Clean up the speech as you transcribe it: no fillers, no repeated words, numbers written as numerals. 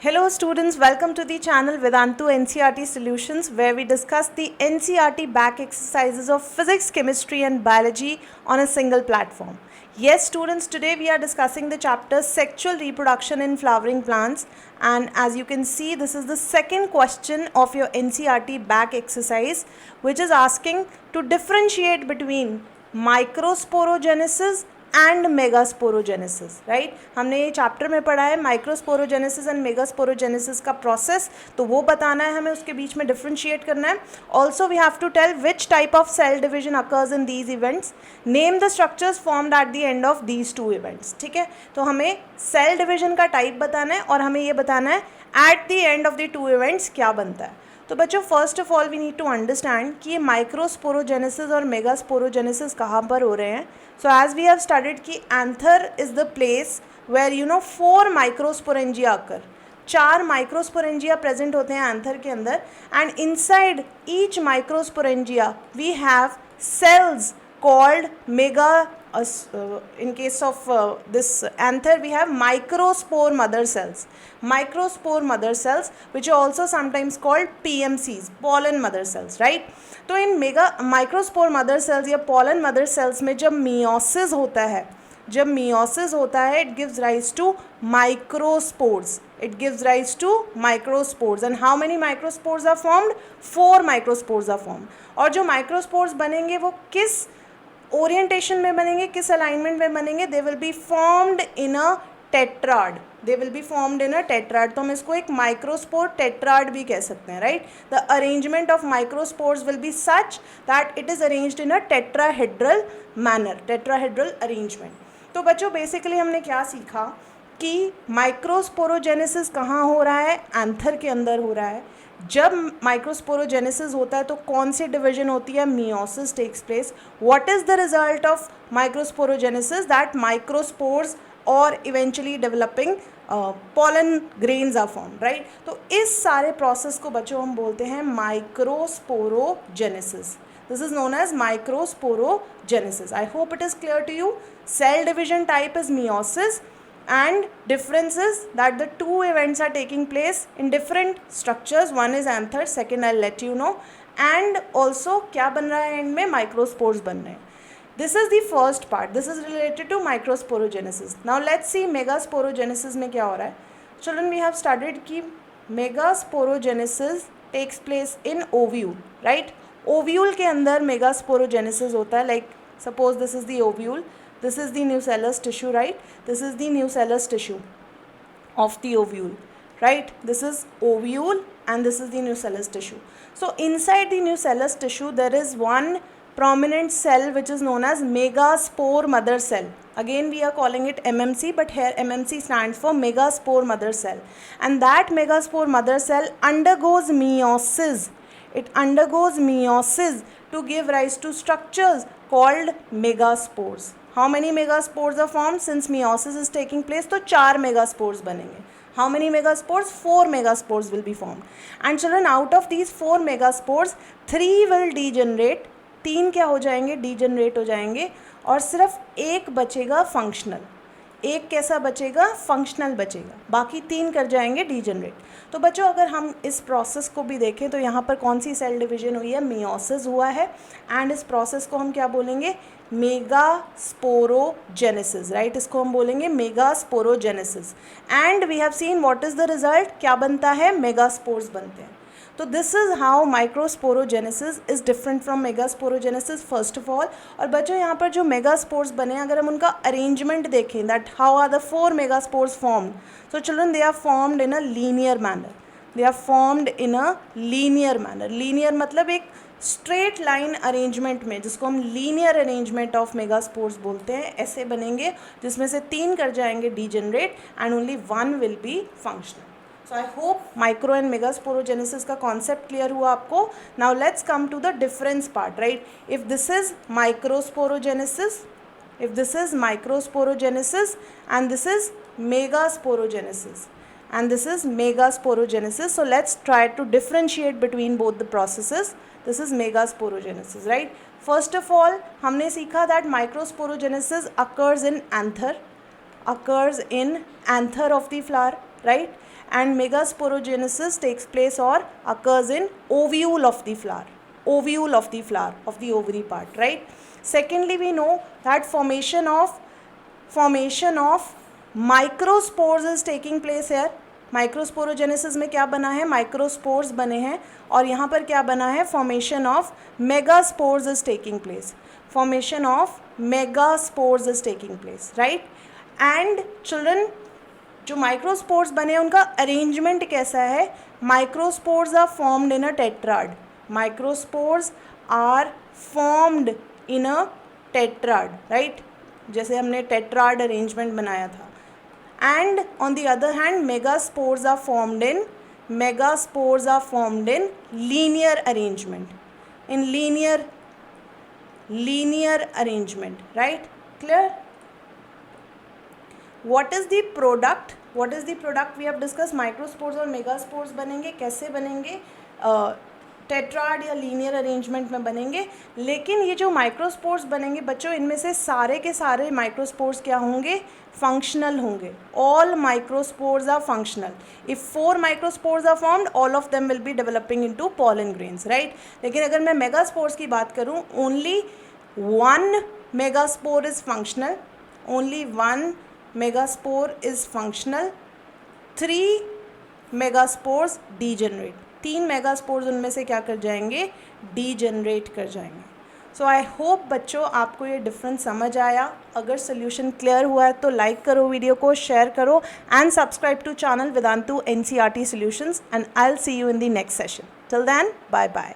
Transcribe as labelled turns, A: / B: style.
A: Hello students, welcome to the channel Vedantu NCERT Solutions, where we discuss the NCERT back exercises of physics, chemistry and biology on a single platform. Yes students, today we are discussing the chapter sexual reproduction in flowering plants, and as you can see, this is the second question of your NCERT back exercise, which is asking to differentiate between microsporogenesis and megasporogenesis. Right, हमने ये chapter में पढ़ा है microsporogenesis and megasporogenesis का process, तो वो बताना है हमें, उसके बीच में डिफ्रेंशिएट करना है. Also we have to tell which type of cell division occurs in these events, name the structures formed at the end of these two events. ठीक है, तो हमें सेल डिविजन का टाइप बताना है और हमें ये बताना है at the end of the two events क्या बनता है. तो बच्चों, first of all we need to understand कि ये माइक्रोस्पोरोजेनेसिस और मेगास्पोरोजेनेसिस कहाँ पर हो रहे हैं. So as we have studied कि anther is the place where 4 microsporangia occur, 4 microsporangia present होते हैं एंथर के अंदर, and inside each microsporangia we have cells called mega in case of this anther we have microspore mother cells which are also sometimes called PMCs, pollen mother cells. right, तो इन microspore mother cells या pollen mother cells में जब meiosis होता है, it gives rise to microspores. And how many microspores are formed? 4 microspores are formed. और जो microspores बनेंगे वो किस ओरिएंटेशन में बनेंगे, किस अलाइनमेंट में बनेंगे? They will be formed in a tetrad. तो हम इसको एक माइक्रोस्पोर टेट्राड भी कह सकते हैं. Right, the arrangement of microspores will be such that it is arranged in a tetrahedral manner, tetrahedral arrangement. तो बच्चों, बेसिकली हमने क्या सीखा कि माइक्रोस्पोरोजेनेसिस कहाँ हो रहा है? एंथर के अंदर हो रहा है. जब माइक्रोस्पोरोजेनेसिस होता है तो कौन सी डिवीजन होती है? Meiosis takes place. What is the result of microsporogenesis? That microspores और eventually developing pollen grains are formed. Right, तो इस सारे प्रोसेस को बच्चों हम बोलते हैं microsporogenesis. This is known as microsporogenesis. I hope it is clear to you. Cell division type is meiosis, and difference is that the two events are taking place in different structures. One is anther, second I'll let you know. And also क्या बन रहा है and में? microspores बन रहे हैं. This is the first part. This is related to microsporogenesis. Now let's see megasporogenesis में क्या हो रहा है. Children, we have studied कि megasporogenesis takes place in ovule. Right? Ovule के अंदर मेगास्पोरोजेनेसिस होता है. Like suppose this is the ovule, this is the nucellus tissue. Right, this is the nucellus tissue of the ovule. Right, this is ovule and this is the nucellus tissue. So inside the nucellus tissue there is one prominent cell which is known as megaspore mother cell. Again we are calling it MMC, but here MMC stands for megaspore mother cell, and that megaspore mother cell undergoes meiosis. It undergoes meiosis to give rise to structures called megaspores. How many megaspores are formed? Since meiosis is taking place, तो 4 megaspores बनेंगे. How many megaspores? 4 megaspores will be formed. And children, out of these 4 megaspores, 3 will degenerate. 3 क्या हो जाएंगे? Degenerate हो जाएंगे, और सिर्फ एक बचेगा फंक्शनल. एक कैसा बचेगा? फंक्शनल बचेगा. बाकी 3 कर जाएंगे डीजनरेट. तो बच्चों, अगर हम इस प्रोसेस को भी देखें तो यहाँ पर कौन सी सेल डिवीजन हुई है? मियोसिस हुआ है. एंड इस प्रोसेस को हम क्या बोलेंगे? मेगास्पोरोजेनेसिस. राइट, इसको हम बोलेंगे megasporogenesis. And we have seen what is the result. क्या बनता है? मेगास्पोर्स बनते हैं. तो this is how microsporogenesis is different from megasporogenesis first of all. और बच्चों, यहाँ पर जो मेगास्पोर्स बने, अगर हम उनका अरेंजमेंट देखें, that how are the 4 megaspores formed. So children, they are formed in a linear manner. Linear मतलब एक स्ट्रेट लाइन अरेंजमेंट में, जिसको हम लीनियर अरेंजमेंट ऑफ मेगास्पोर्स बोलते हैं. ऐसे बनेंगे जिसमें से 3 कर जाएंगे degenerate and only 1 will be functional. So I hope micro and megasporogenesis का concept clear हुआ आपको. Now let's come to the difference part. Right, if this is microsporogenesis, and this is megasporogenesis, so let's try to differentiate between both the processes. This is megasporogenesis. Right, first of all हमने सीखा that microsporogenesis occurs in anther of the flower. Right, and megasporogenesis takes place or occurs in ovule of the flower, ovule of the flower of the ovary part, right? Secondly, we know that formation of microspores is taking place here. Microsporogenesis में क्या बना है, microspores बने हैं, और यहाँ पर क्या बना है, formation of megaspores is taking place, formation of megaspores is taking place, right? And children, जो माइक्रोस्पोर्स बने हैं उनका अरेंजमेंट कैसा है? Microspores are formed in a tetrad, microspores are formed in a tetrad, right? जैसे हमने टेट्राड अरेंजमेंट बनाया था. And on the other hand, megaspores are formed in linear arrangement, in linear arrangement, right? Clear? What is the product we have discussed? microspores और megaspores बनेंगे, कैसे बनेंगे? Tetrad या linear arrangement में बनेंगे. लेकिन ये जो माइक्रोस्पोर्स बनेंगे बच्चों, इनमें से सारे के सारे माइक्रोस्पोर्स क्या होंगे? फंक्शनल होंगे. All microspores are functional. If 4 microspores are formed, all of them will be developing into pollen grains, right? लेकिन अगर मैं मेगास्पोर्स की बात करूँ, only 1 megaspore is functional, only 1 megaspore is functional, 3 megaspores degenerate. 3 megaspores उनमें से क्या कर जाएंगे? डीजेनरेट कर जाएंगे. सो आई होप बच्चों आपको ये डिफरेंस समझ आया. अगर सोल्यूशन क्लियर हुआ है तो लाइक करो वीडियो को, शेयर करो, and subscribe to channel Vedantu NCERT solutions, and I will see you in the next session. Till then, bye bye.